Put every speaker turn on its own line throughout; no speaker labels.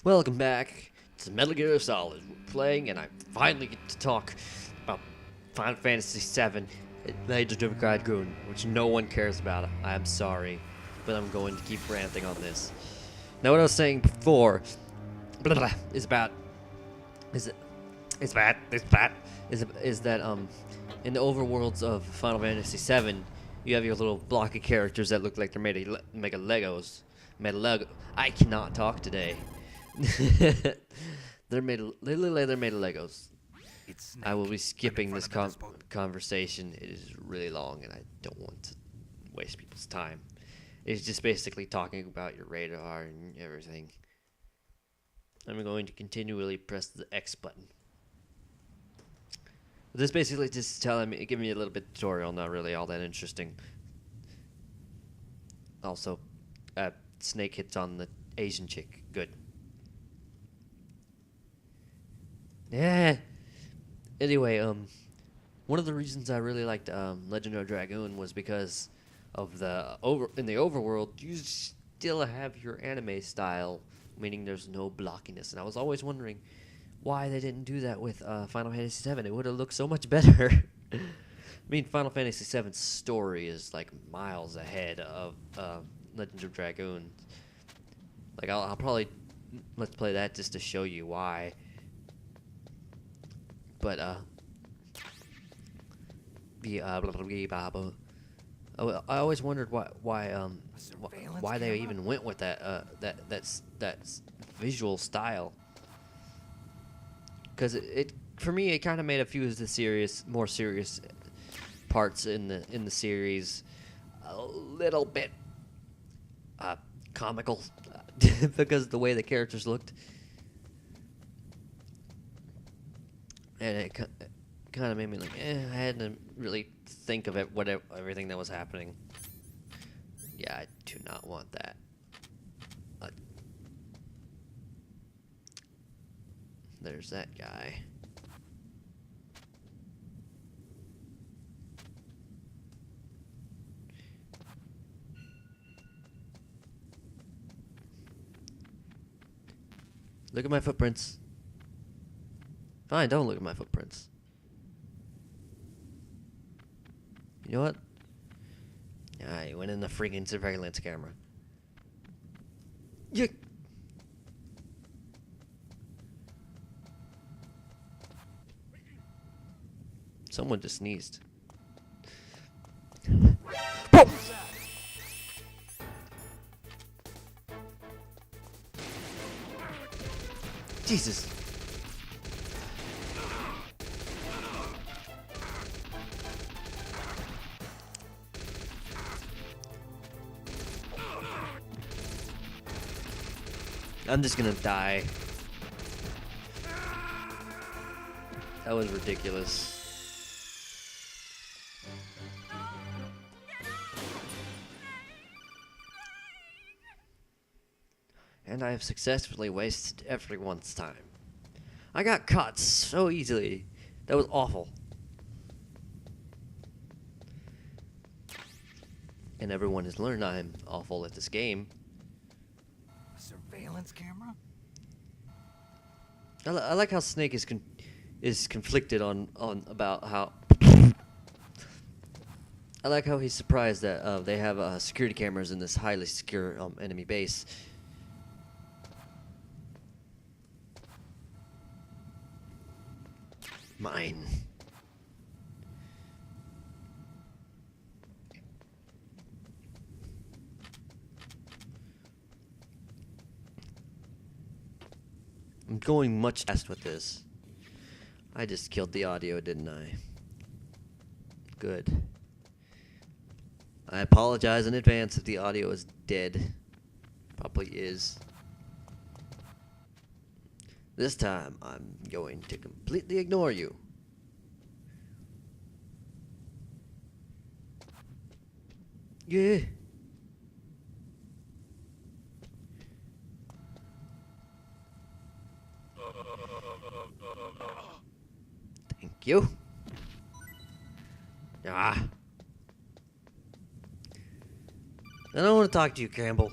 Welcome back to Metal Gear Solid. We're playing, and I finally get to talk about Final Fantasy VII, Legend of Dragoon, which no one cares about. I'm sorry, but I'm going to keep ranting on this. Now, what I was saying before is about is that in the overworlds of Final Fantasy VII, you have your little block of characters that look like they're made of Legos. I cannot talk today. They look like they're made of Legos. I will be skipping this conversation. It is really long, and I don't want to waste people's time. It's just basically talking about your radar and everything. I'm going to continually press the X button. This basically just giving me a little bit of tutorial, not really all that interesting. Also, Snake hits on the Asian chick. Good. Yeah. Anyway, one of the reasons I really liked Legend of Dragoon was because of in the overworld you still have your anime style, meaning there's no blockiness, and I was always wondering why they didn't do that with Final Fantasy VII. It would have looked so much better. I mean, Final Fantasy VII's story is like miles ahead of Legend of Dragoon. Like I'll probably let's play that just to show you why. But I always wondered why they even went with that visual style. Because it for me it kind of made a few of the more serious parts in the series a little bit comical because of the way the characters looked. And it kind of made me like, I had to really think of everything that was happening. Yeah, I do not want that. There's that guy. Look at my footprints. Fine, don't look at my footprints. You know what? I went in the freaking surveillance camera. Yeah. Someone just sneezed. Whoa! Jesus. I'm just gonna die. That was ridiculous. And I have successfully wasted everyone's time. I got caught so easily. That was awful. And everyone has learned I'm awful at this game.
Surveillance camera?
I like how Snake is conflicted on about how. I like how he's surprised that they have security cameras in this highly secure enemy base. Mine. I'm going much fast with this. I just killed the audio, didn't I? Good. I apologize in advance if the audio is dead. Probably is. This time, I'm going to completely ignore you. Yeah. Thank you. Ah. I don't want to talk to you, Campbell.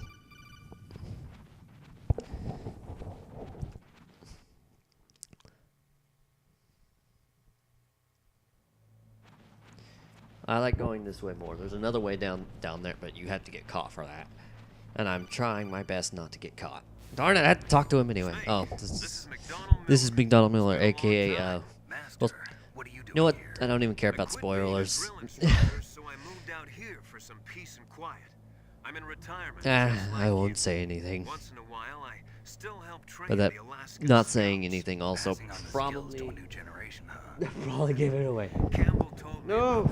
I like going this way more. There's another way down there, but you have to get caught for that. And I'm trying my best not to get caught. Darn it, I had to talk to him anyway. Oh, this is McDonald Miller, aka, well, you know what? I don't even care about spoilers. I won't say anything. But that, not saying anything also probably gave it away. No!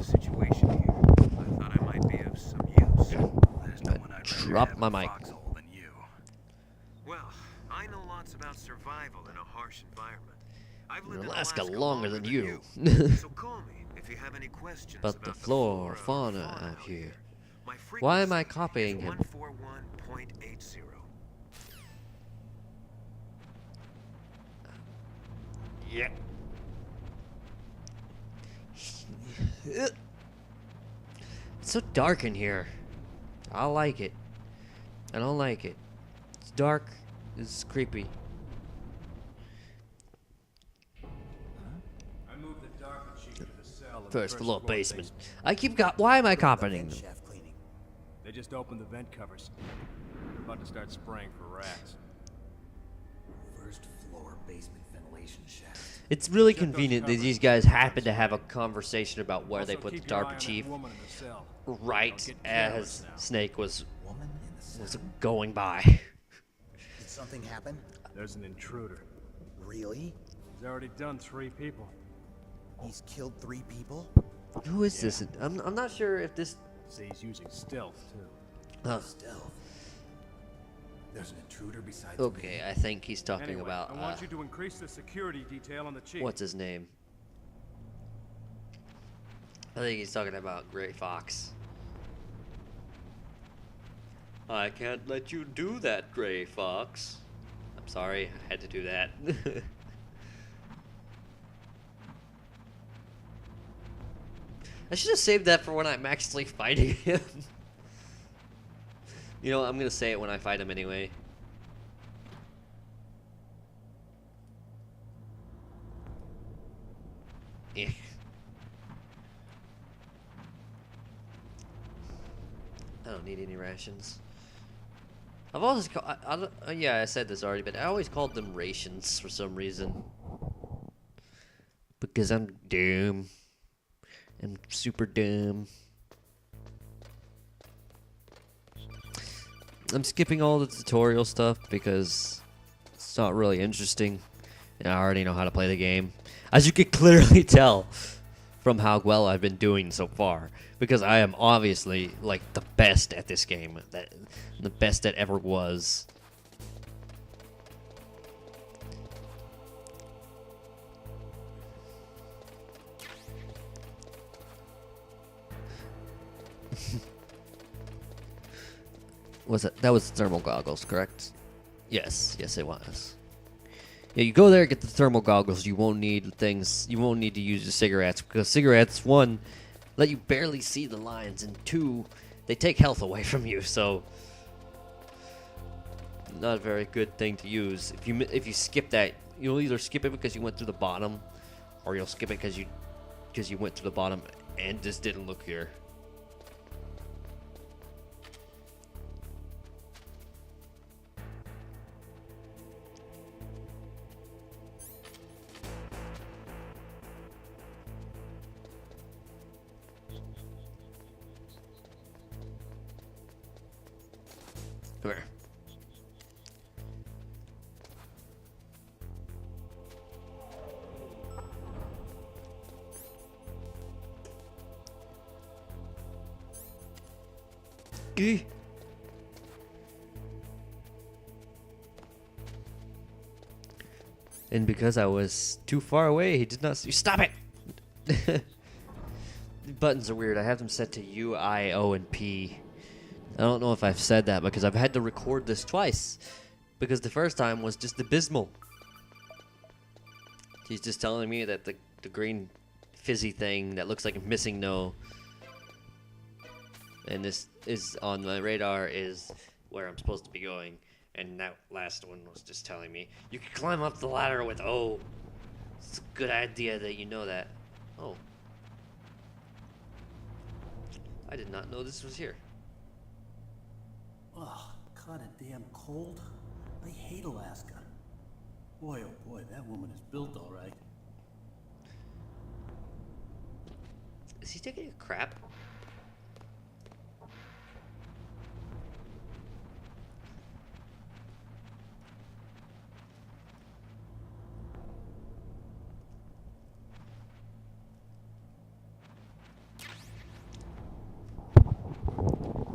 Drop my mic.
Well, I know lots about survival in a harsh environment. I've lived
In
in
Alaska longer than you.
So call me if you have any questions
But the flora, fauna out here. Why am I copying him?
141.80.
Yeah. It's so dark in here. I like it. I don't like it. It's dark. It's creepy.
I moved the dark sheet to the cell.
First floor basement. Why am I copying them?
They just opened the vent covers. About to start spraying for rats.
First floor basement ventilation shaft.
It's really convenient that these guys happen to have a conversation about where they put the DARPA chief right as Snake was going by.
Did something happen?
There's an intruder.
Really?
He's already done 3 people.
He's killed 3 people?
Who is this? I'm not sure if this.
See, he's using stealth too.
Stealth. There's an intruder besides
Okay,
me.
I think he's talking
Anyway,
about.
I want you to increase the security detail on the chief.
What's his name? I think he's talking about Gray Fox. I can't let you do that, Gray Fox. I'm sorry, I had to do that. I should have saved that for when I'm actually fighting him. You know, I'm gonna say it when I fight him anyway. Eh. I don't need any rations. I've always yeah, I said this already, but I always called them rations for some reason. Because I'm dumb. I'm super dumb. I'm skipping all the tutorial stuff because it's not really interesting. And I already know how to play the game. As you can clearly tell from how well I've been doing so far. Because I am obviously, like, the best at this game. The best that ever was. Was it? That was thermal goggles, correct? Yes, yes it was. Yeah, you go there, get the thermal goggles. You won't need things. You won't need to use the cigarettes because cigarettes, 1, let you barely see the lines, and 2, they take health away from you. So, not a very good thing to use. If you skip that, you'll either skip it because you went through the bottom, or you'll skip it because you went through the bottom and just didn't look here. Come here. Gee. And because I was too far away, he did not see. Stop it! The buttons are weird. I have them set to U, I, O, and P. I don't know if I've said that because I've had to record this twice. Because the first time was just abysmal. He's just telling me that the green fizzy thing that looks like a missing no. And this is on my radar is where I'm supposed to be going. And that last one was just telling me, you can climb up the ladder with O. It's a good idea that you know that. Oh. I did not know this was here.
Ugh, kinda damn cold. I hate Alaska. Boy, oh boy, that woman is built all right.
Is he taking a crap?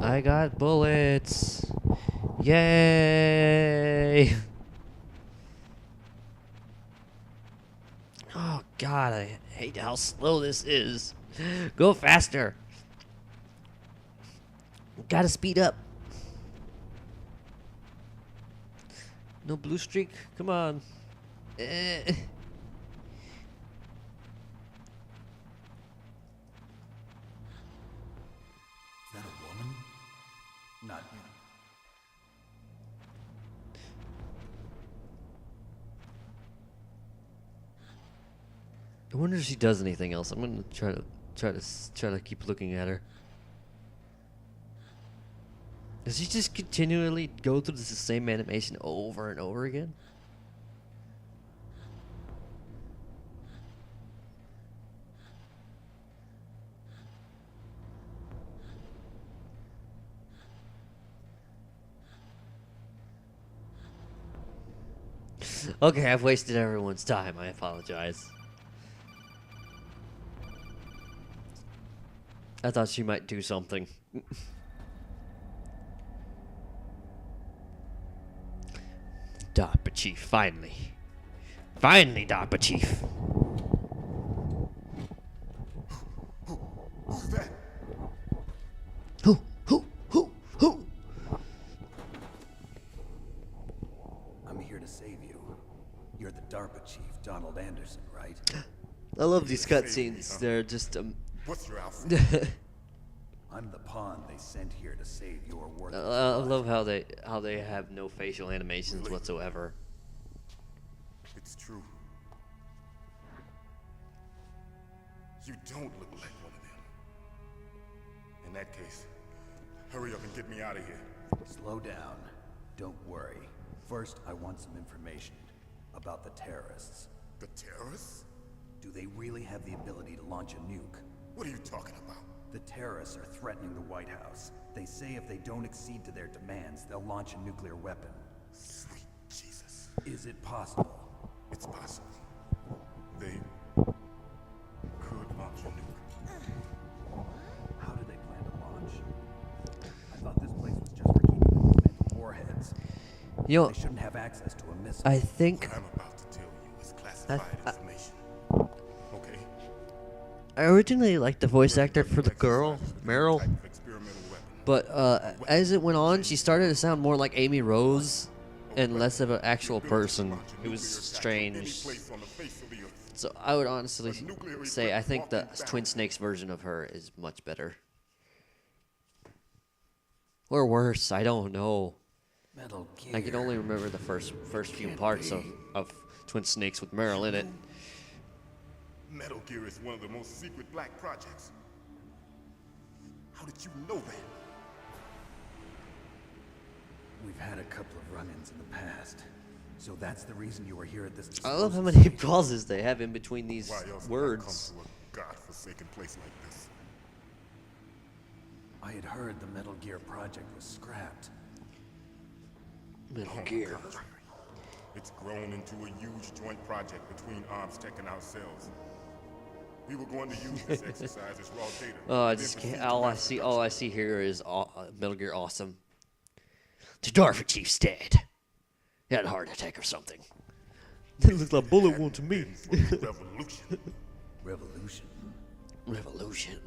I got bullets. Yay! Oh god, I hate how slow this is. Go faster. Gotta speed up. No blue streak? Come on. Eh.
Is that a woman? Not you.
I wonder if she does anything else. I'm gonna try to keep looking at her. Does she just continually go through the same animation over and over again? Okay, I've wasted everyone's time. I apologize. I thought she might do something. DARPA Chief, finally. Finally, DARPA Chief.
Who's that?
Who?
I'm here to save you. You're the DARPA chief, Donald Anderson, right?
I love these cutscenes. They're just
What's your outfit?
I'm the pawn they sent here to save your
I
worthless
love how they have no facial animations whatsoever.
It's true. You don't look like one of them. In that case, hurry up and get me out of here.
Slow down. Don't worry. First, I want some information about the terrorists.
The terrorists?
Do they really have the ability to launch a nuke?
What are you talking about?
The terrorists are threatening the White House. They say if they don't accede to their demands, they'll launch a nuclear weapon.
Sweet Jesus.
Is it possible?
It's possible. They could launch a nuke.
How do they plan to launch? I thought this place was just for keeping experimental warheads.
You know,
They shouldn't have access to a missile.
I think
What I'm about to tell you is classified information. Okay?
I originally liked the voice actor for the girl, Meryl,
Type of experimental weapon.
but as it went on, she started to sound more like Amy Rose and less of an actual person. It was strange. So I would honestly say I think the Twin Snakes version of her is much better. Or worse, I don't know.
Metal Gear.
I can only remember the first few parts of Twin Snakes with Meryl in it.
Metal Gear is one of the most secret black projects. How did you know that?
We've had a couple of run-ins in the past. So that's the reason you were here at this
I love how
disposal
many
site.
pauses they have in between these
Why else
words.
would I come to a godforsaken place like this?
I had heard the Metal Gear project was scrapped.
Metal
On the
Gear.
contrary, it's grown into a huge joint project between ArmsTech and ourselves. We were going to use this exercise as raw data.
Oh, I
and then
just
proceed
can't.
to
All I
mass
see
production.
here is Metal Gear Awesome. The DARPA Chief's dead. He had a heart attack or something. It looks like a bullet wound to me.
For the revolution.
Revolution.
Revolution.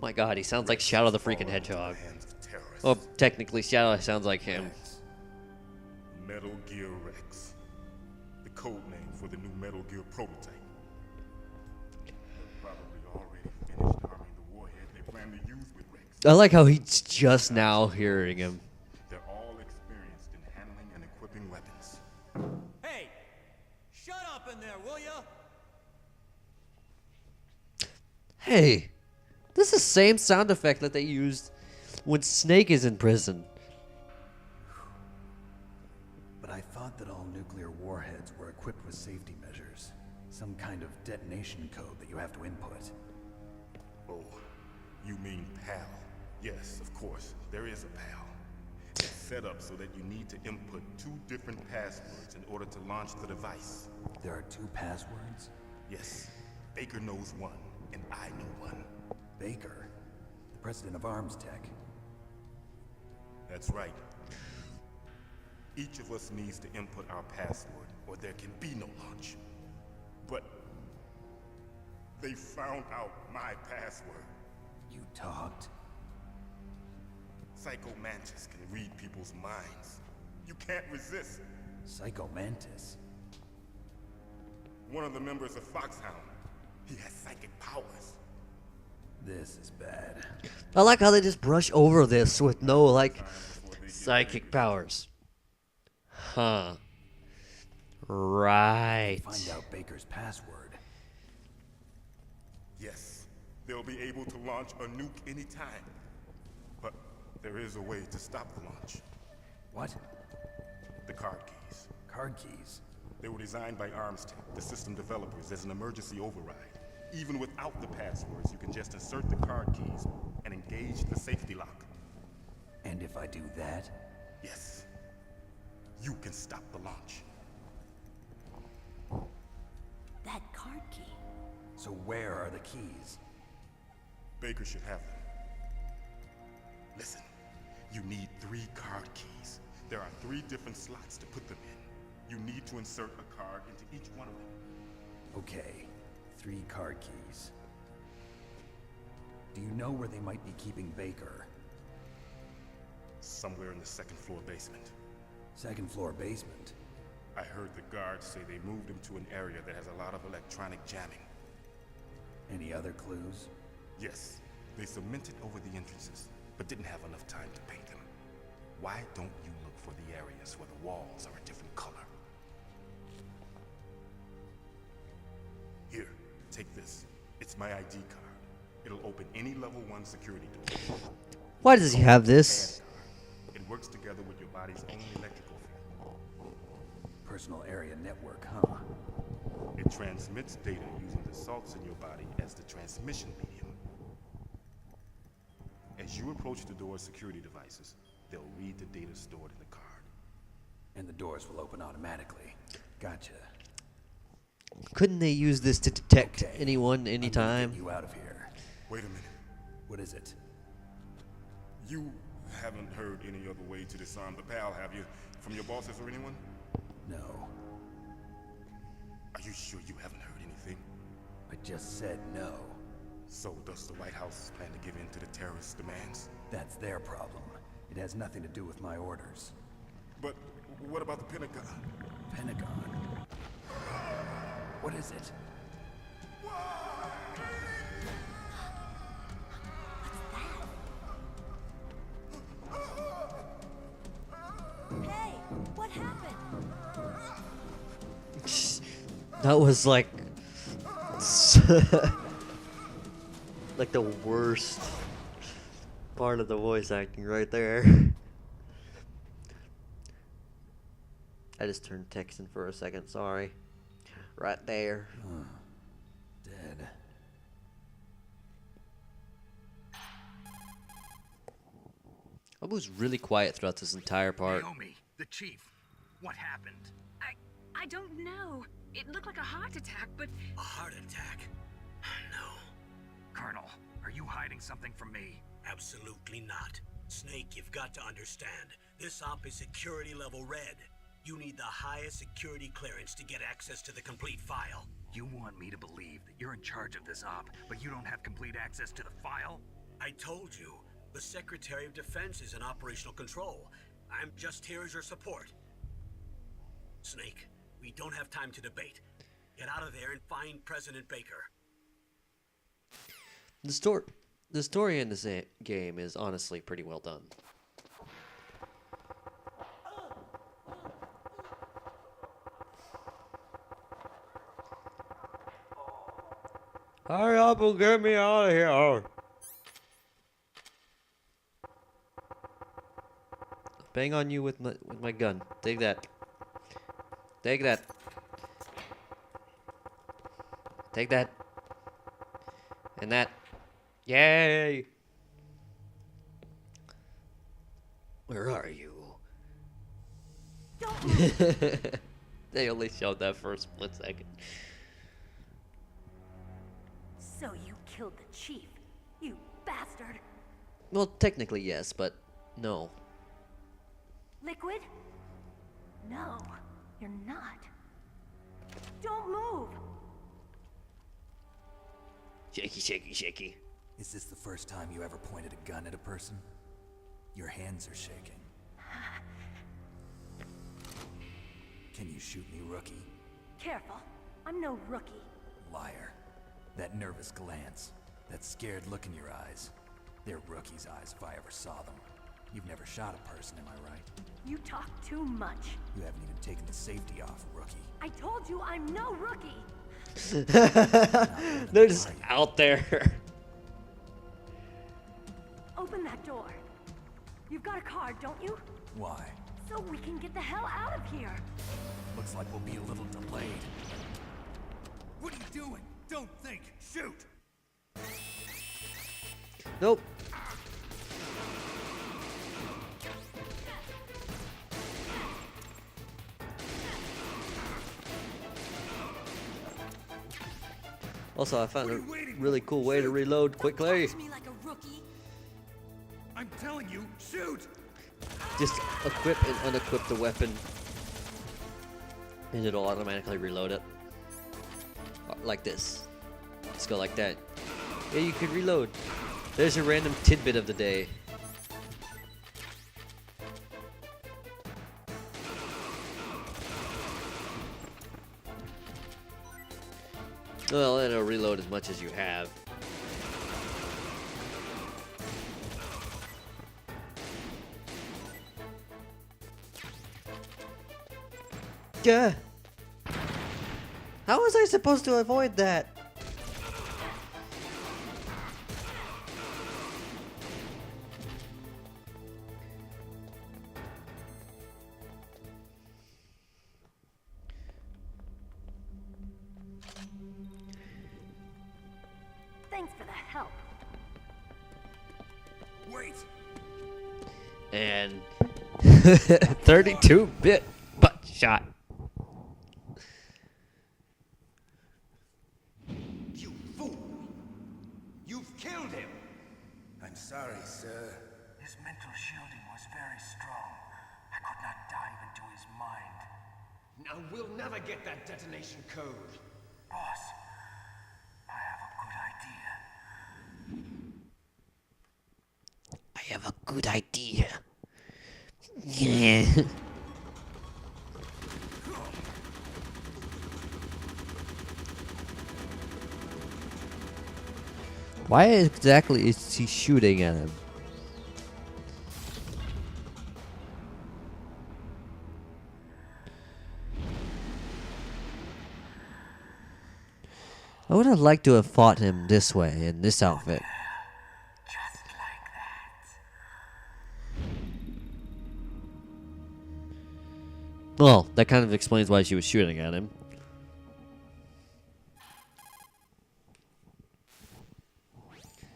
My God, he sounds like Shadow the freaking Hedgehog.
Hands of terrorists.
Well, technically, Shadow sounds like him.
Metal Gear Rex. The code name for the new Metal Gear prototype. They're probably already finished arming the warhead they plan to use with Rex.
I like how he's just now hearing him.
They're all experienced in handling and equipping weapons.
Hey! Shut up in there, will ya?
Hey, This is the same sound effect that they used when Snake is in prison.
But I thought that all nuclear warheads were equipped with safety measures. Some kind of detonation code that you have to input.
Oh, you mean PAL? Yes, of course, there is a PAL. It's set up so that you need to input 2 different passwords in order to launch the device.
There are 2 passwords?
Yes, Baker knows one, and I know one.
Baker, the president of Arms Tech.
That's right. Each of us needs to input our password, or there can be no launch. But they found out my password.
You talked?
Psycho Mantis can read people's minds. You can't resist.
Psycho Mantis?
One of the members of Foxhound. He has psychic powers.
This is bad.
I like how they just brush over this with no, like, psychic powers. Huh. Right.
Find out Baker's password.
Yes, they'll be able to launch a nuke anytime. But there is a way to stop the launch.
What?
The card keys.
Card keys?
They were designed by Arms Tech, the system developers, as an emergency override. Even without the passwords, you can just insert the card keys and engage the safety lock.
And if I do that?
Yes, you can stop the launch.
That card key.
So where are the keys?
Baker should have them. Listen, you need 3 card keys. There are 3 different slots to put them in. You need to insert a card into each one of them.
Okay, 3 card keys. Do you know where they might be keeping Baker?
Somewhere in the 2nd floor basement.
2nd floor basement?
I heard the guards say they moved him to an area that has a lot of electronic jamming.
Any other clues?
Yes, they cemented over the entrances, but didn't have enough time to paint them. Why don't you look for the areas where the walls are a different color? Here, take this. It's my ID card. It'll open any level 1 security door.
Why does he have this?
It works together with your body's own electrical field.
Personal area network, huh?
It transmits data using the salts in your body as the transmission medium. As you approach the door's security devices, they'll read the data stored in the card.
And the doors will open automatically. Gotcha.
Couldn't they use this to detect
Okay.
anyone,
I'm gonna
anytime?
get you out of here.
Wait a minute.
What is it?
You haven't heard any other way to disarm the PAL, have you? From your bosses or anyone?
No.
Are you sure you haven't heard anything?
I just said no.
So does the White House plan to give in to the terrorists' demands?
That's their problem. It has nothing to do with my orders.
But what about the Pentagon?
Pentagon? What is it?
Hey, what happened?
That was like like the worst part of the voice acting right there. I just turned Texan for a second, sorry. Right there.
Dead.
I was really quiet throughout this entire part.
Naomi, the chief. What happened?
I don't know. It looked like a heart attack, but
A heart attack? No,
Colonel, are you hiding something from me?
absolutely not. Snake, you've got to understand. This op is security level red. You need the highest security clearance to get access to the complete file.
You want me to believe that you're in charge of this op, but you don't have complete access to the file?
I told you, the Secretary of Defense is in operational control. I'm just here as your support. Snake, we don't have time to debate. Get out of there and find President Baker.
The story in this game is honestly pretty well done. Hurry up and get me out of here. bang on you with my gun. Take that. Take that. Take that. And that. Yay! Where are you?
Don't move.
They only showed that for a split second.
So you killed the chief, you bastard.
Well, technically yes, but no.
Liquid? No, you're not. Don't move.
Shaky, shaky, shaky.
Is this the first time you ever pointed a gun at a person? Your hands are shaking. Can you shoot me, rookie?
Careful, I'm no rookie.
Liar. That nervous glance, that scared look in your eyes. They're rookies' eyes if I ever saw them. You've never shot a person, am I right?
You talk too much.
You haven't even taken the safety off, rookie.
I told you I'm no rookie.
They're just out there.
Open that door. You've got a card, don't you?
Why?
So we can get the hell out of here.
Looks like we'll be a little delayed. What are you doing? Don't think. Shoot!
Nope. Also, I found a really cool way to reload quickly.
Talk to me like a rookie.
I'm telling you, shoot!
Just equip and unequip the weapon, and it'll automatically reload it. Like this. Let's go like that. Yeah, you can reload. There's a random tidbit of the day. Well, it'll reload as much as you have. Yeah. How was I supposed to avoid that?
Thanks for the help.
Wait!
And 32-bit butt shot.
You fool! You've killed him!
I'm sorry, sir.
His mental shielding was very strong. I could not dive into his mind.
Now we'll never get that detonation code.
Boss, I have a good idea.
I have a good idea. Yeah. Why exactly is he shooting at him? I would have liked to have fought him this way, in this outfit.
Just like that.
Well, that kind of explains why she was shooting at him.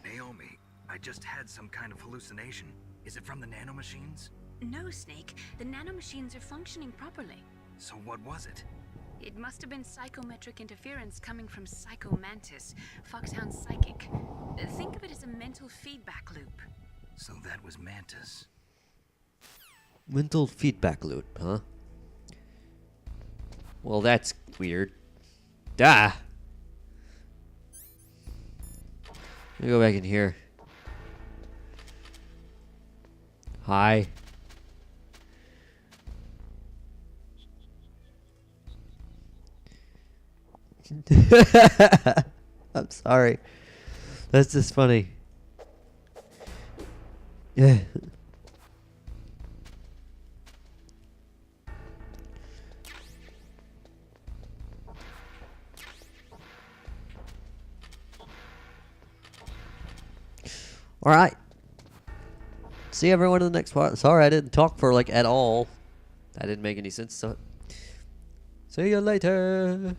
Naomi, I just had some kind of hallucination. Is it from the nanomachines?
No, Snake. The nanomachines are functioning properly.
So what was it?
It must have been psychometric interference coming from Psycho Mantis, Foxhound's psychic. Think of it as a mental feedback loop.
So that was Mantis.
Mental feedback loop, huh? Well, that's weird. Ah! Let me go back in here. Hi. I'm sorry. That's just funny. Yeah. All right. see everyone in the next part. Sorry I didn't talk for like at all. That didn't make any sense. So see you later.